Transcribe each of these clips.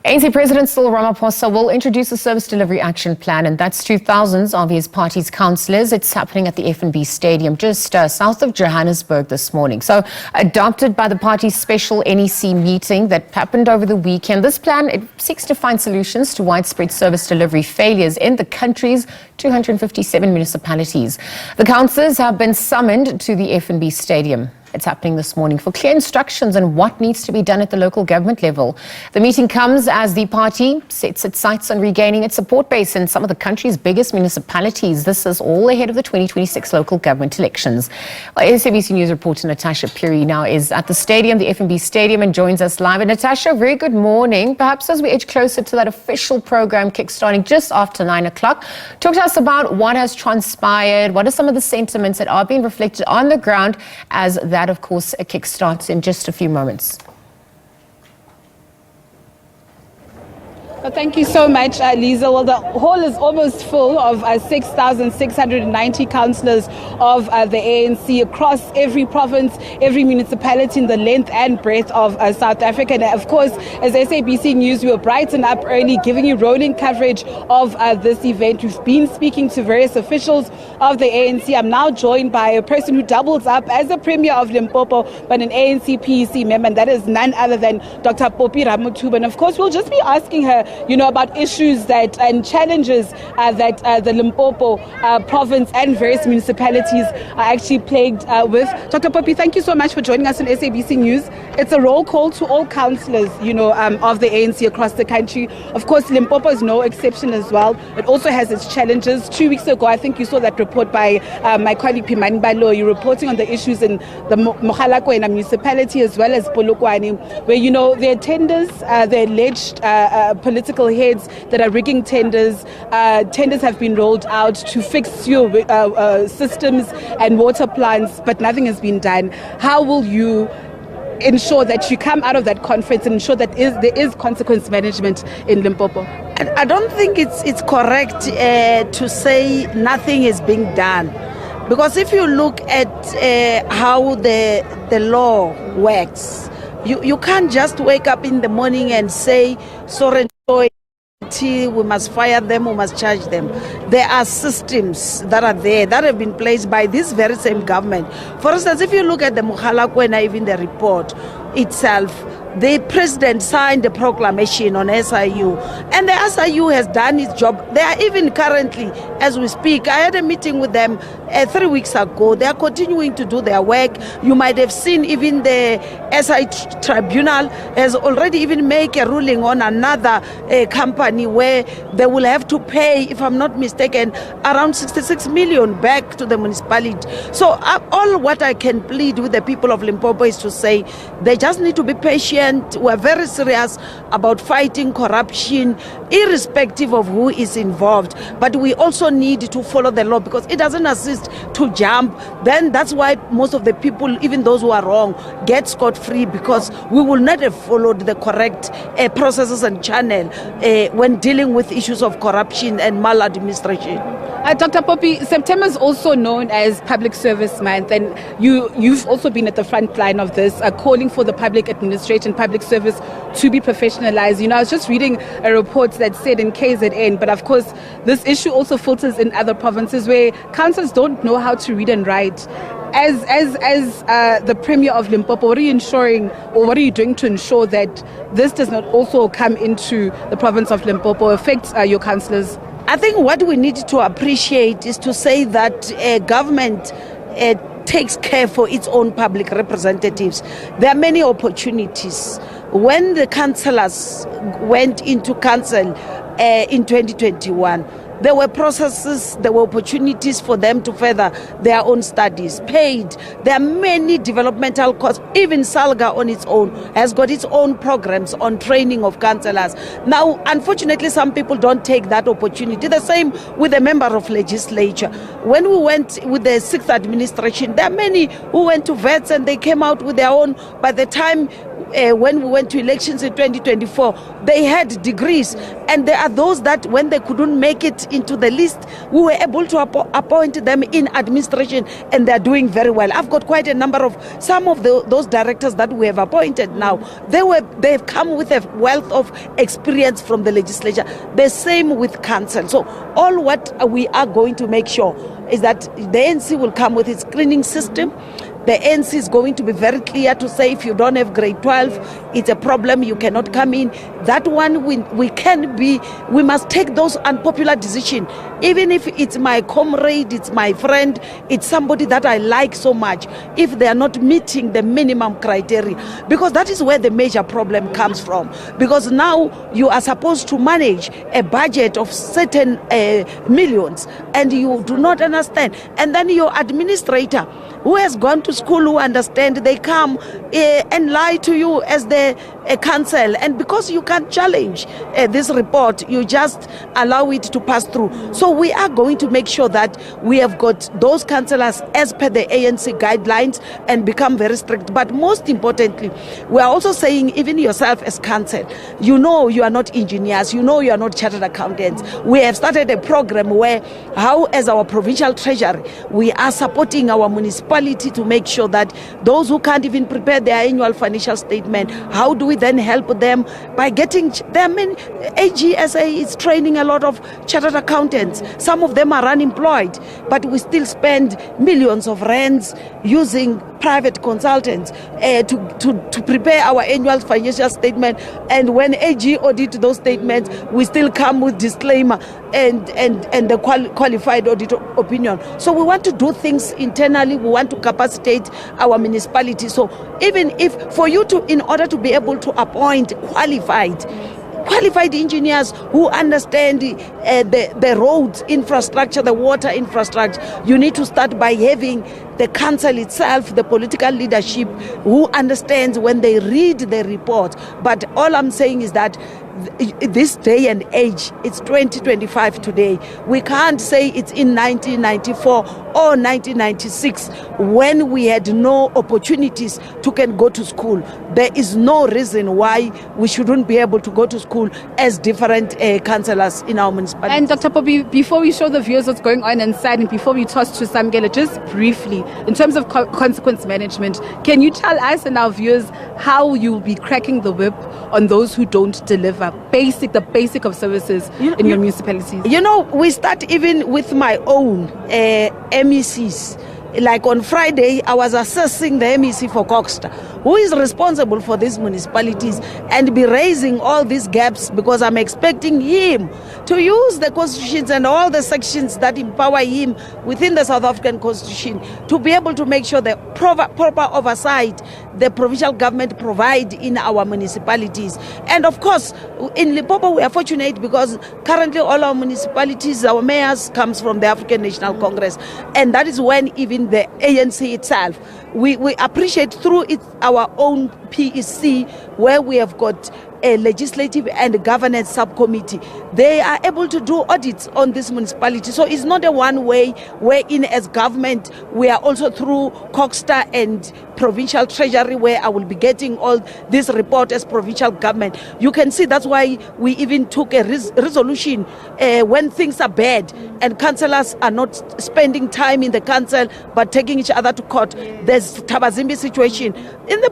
ANC President Cyril Ramaphosa will introduce a service delivery action plan, and that's to thousands of his party's councillors. It's happening at the FNB Stadium just south of Johannesburg this morning. So, adopted by the party's special NEC meeting that happened over the weekend, this plan it seeks to find solutions to widespread service delivery failures in the country's 257 municipalities. The councillors have been summoned to the FNB Stadium. It's happening this morning for clear instructions on what needs to be done at the local government level. The meeting comes as the party sets its sights on regaining its support base in some of the country's biggest municipalities. This is all ahead of the 2026 local government elections. Well, SABC News reporter Natasha Phiri now is at the stadium, the FNB Stadium, and joins us live. And Natasha, very good morning. Perhaps as we edge closer to that official program kickstarting just after 9 o'clock, talk to us about what has transpired, what are some of the sentiments that are being reflected on the ground as that, of course, kickstarts in just a few moments. Well, thank you so much, Lisa. Well, the hall is almost full of 6,690 councillors of the ANC across every province, every municipality in the length and breadth of South Africa. And of course, as SABC News, we were bright and up early, giving you rolling coverage of this event. We've been speaking to various officials of the ANC. I'm now joined by a person who doubles up as the Premier of Limpopo, but an ANC PEC member, and that is none other than Dr. Phophi Ramathuba. And of course, we'll just be asking her about issues that and challenges that the Limpopo province and various municipalities are actually plagued with. Dr. Phophi, thank you so much for joining us on SABC News. It's a roll call to all councillors, of the ANC across the country. Of course, Limpopo is no exception as well. It also has its challenges. 2 weeks ago, I think you saw that report by my colleague Pimani Balo. You're reporting on the issues in the Mogalakwena municipality as well as Polokwane, where, there are tenders, the alleged political heads that are rigging tenders. Tenders have been rolled out to fix your systems and water plants, but nothing has been done. How will you ensure that you come out of that conference and ensure that there is consequence management in Limpopo? I don't think it's correct to say nothing is being done. Because if you look at how the law works, you can't just wake up in the morning and say, sorry, we must fire them, we must charge them. There are systems that are there that have been placed by this very same government. For instance, if you look at the Mogalakwena, even the report itself, the president signed a proclamation on SIU, and the SIU has done its job. They are even currently, as we speak, I had a meeting with them 3 weeks ago. They are continuing to do their work. You might have seen even the SI tribunal has already even made a ruling on another company where they will have to pay, if I'm not mistaken, around 66 million back to the municipality. So all what I can plead with the people of Limpopo is to say they just need to be patient. We're very serious about fighting corruption, irrespective of who is involved. But we also need to follow the law, because it doesn't assist to jump. Then that's why most of the people, even those who are wrong, get scot-free, because we will not have followed the correct processes and channel when dealing with issues of corruption and maladministration. Dr. Phophi, September is also known as Public Service Month, and you've also been at the front line of this, calling for the public administration, public service to be professionalized. I was just reading a report that said in KZN, but of course this issue also filters in other provinces where councillors don't know how to read and write. As the Premier of Limpopo, what are you ensuring, or what are you doing to ensure that this does not also come into the province of Limpopo, affect your councillors? I think what we need to appreciate is to say that government takes care for its own public representatives. There are many opportunities. When the councillors went into council in 2021, there were processes, there were opportunities for them to further their own studies, paid. There are many developmental costs. Even SALGA on its own has got its own programs on training of councillors. Now, unfortunately, some people don't take that opportunity. The same with a member of legislature. When we went with the 6th administration, there are many who went to vets and they came out with their own. By the time when we went to elections in 2024, they had degrees. And there are those that when they couldn't make it into the list, we were able to appoint them in administration, and they're doing very well. I've got quite a number of some of those directors that we have appointed now. They've come with a wealth of experience from the legislature. The same with council. So all what we are going to make sure is that the ANC will come with its screening system. The ANC is going to be very clear to say if you don't have grade 12, it's a problem, you cannot come in. That one we must take those unpopular decisions. Even if it's my comrade, it's my friend, it's somebody that I like so much, if they are not meeting the minimum criteria. Because that is where the major problem comes from. Because now you are supposed to manage a budget of certain millions, and you do not understand. And then your administrator, who has gone to school, who understand, they come and lie to you as the council. And because you can't challenge this report, you just allow it to pass through. So we are going to make sure that we have got those councillors as per the ANC guidelines and become very strict. But most importantly, we are also saying, even yourself as council, you know you are not engineers, you know you are not chartered accountants. We have started a program where, how as our provincial treasury, we are supporting our municipality to make sure that those who can't even prepare their annual financial statement, how do we then help them by getting them in? AGSA is training a lot of chartered accountants. Some of them are unemployed, but we still spend millions of rands using private consultants to prepare our annual financial statement. And when AG audit those statements, we still come with disclaimer and the qualified audit opinion. So we want to do things internally. We want to capacitate our municipality. So even if for you to, in order to be able to appoint qualified engineers who understand the roads infrastructure, the water infrastructure, you need to start by having the council itself, the political leadership, who understands when they read the report. But all I'm saying is that this day and age, it's 2025 today. We can't say it's in 1994 or 1996 when we had no opportunities to can go to school. There is no reason why we shouldn't be able to go to school as different councillors in our municipality. And Dr. Phophi, before we show the viewers what's going on inside, and before we toss to Samgele, just briefly, in terms of consequence management, can you tell us and our viewers how you'll be cracking the whip on those who don't deliver the basic of services in your municipalities? You know, we start even with my own MECs. Like on Friday, I was assessing the MEC for Coxta, who is responsible for these municipalities, and be raising all these gaps, because I'm expecting him to use the constitutions and all the sections that empower him within the South African Constitution to be able to make sure the proper oversight the provincial government provide in our municipalities. And of course, in Limpopo, we are fortunate because currently all our municipalities, our mayors comes from the African National Congress. And that is when even the ANC itself, we appreciate through our own PEC, where we have got a legislative and governance subcommittee. They are able to do audits on this municipality. So it's not a one way wherein as government, we are also through Coxta and provincial treasury, where I will be getting all this report as provincial government. You can see that's why we even took a resolution when things are bad and councillors are not spending time in the council but taking each other to court. There's Thabazimbi situation. In the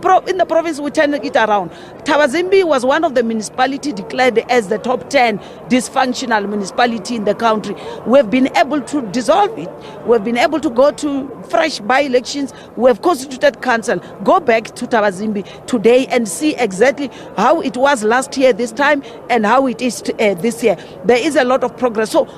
province, we turn it around. Thabazimbi was one of the municipality declared as the top 10 dysfunctional municipality in the country. We've been able to dissolve it. We've been able to go to fresh by-elections. We have constituted council. Go back to Thabazimbi today and see exactly how it was last year this time and how it is this year. There is a lot of progress. So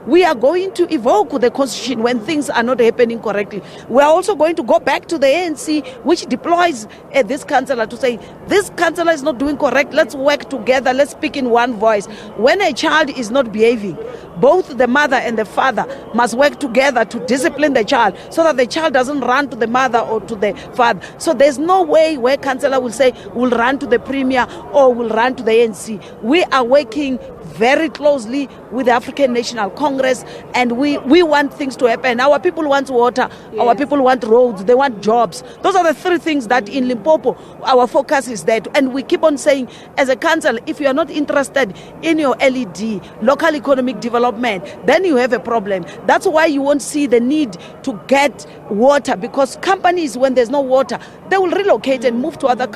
we are going to evoke the constitution when things are not happening correctly. We are also going to go back to the ANC, which deploys this councillor to say, this councillor is not doing correct. Let's work together. Let's speak in one voice. When a child is not behaving, both the mother and the father must work together to discipline the child so that the child doesn't run to the mother or to the father. So there's no way where councillor will say we'll run to the Premier or we'll run to the ANC. We are working very closely with the African National Congress, and we want things to happen. Our people want water, yes. Our people want roads, they want jobs. Those are the three things that in Limpopo our focus is there. And we keep on saying, as a council, if you are not interested in your LED, local economic development, then you have a problem. That's why you won't see the need to get water, because companies, when there's no water, they will relocate and move to other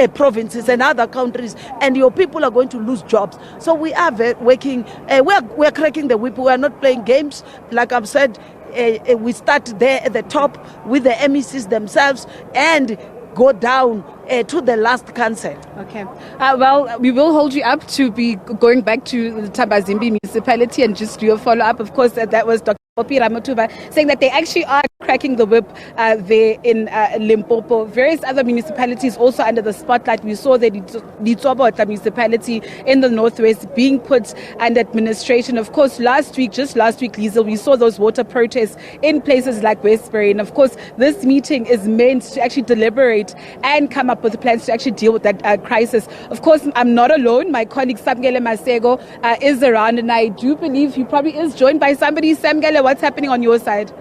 provinces and other countries, and your people are going to lose jobs. So we are working, we are cracking the whip. We are not playing games. Like I've said, we start there at the top with the MECs themselves and go down to the last council. Okay. Well, we will hold you up to be going back to the Tabazimbi municipality and just do a follow-up. Of course, that was Dr. Phophi Ramathuba saying that they actually are cracking the whip there in Limpopo. Various other municipalities also under the spotlight. We saw the Limpopo municipality in the northwest being put under administration. Of course, just last week, Liesel, we saw those water protests in places like Westbury. And of course, this meeting is meant to actually deliberate and come up with plans to actually deal with that crisis. Of course, I'm not alone. My colleague Samgele Masego is around, and I do believe he probably is joined by somebody. Samgele, what's happening on your side?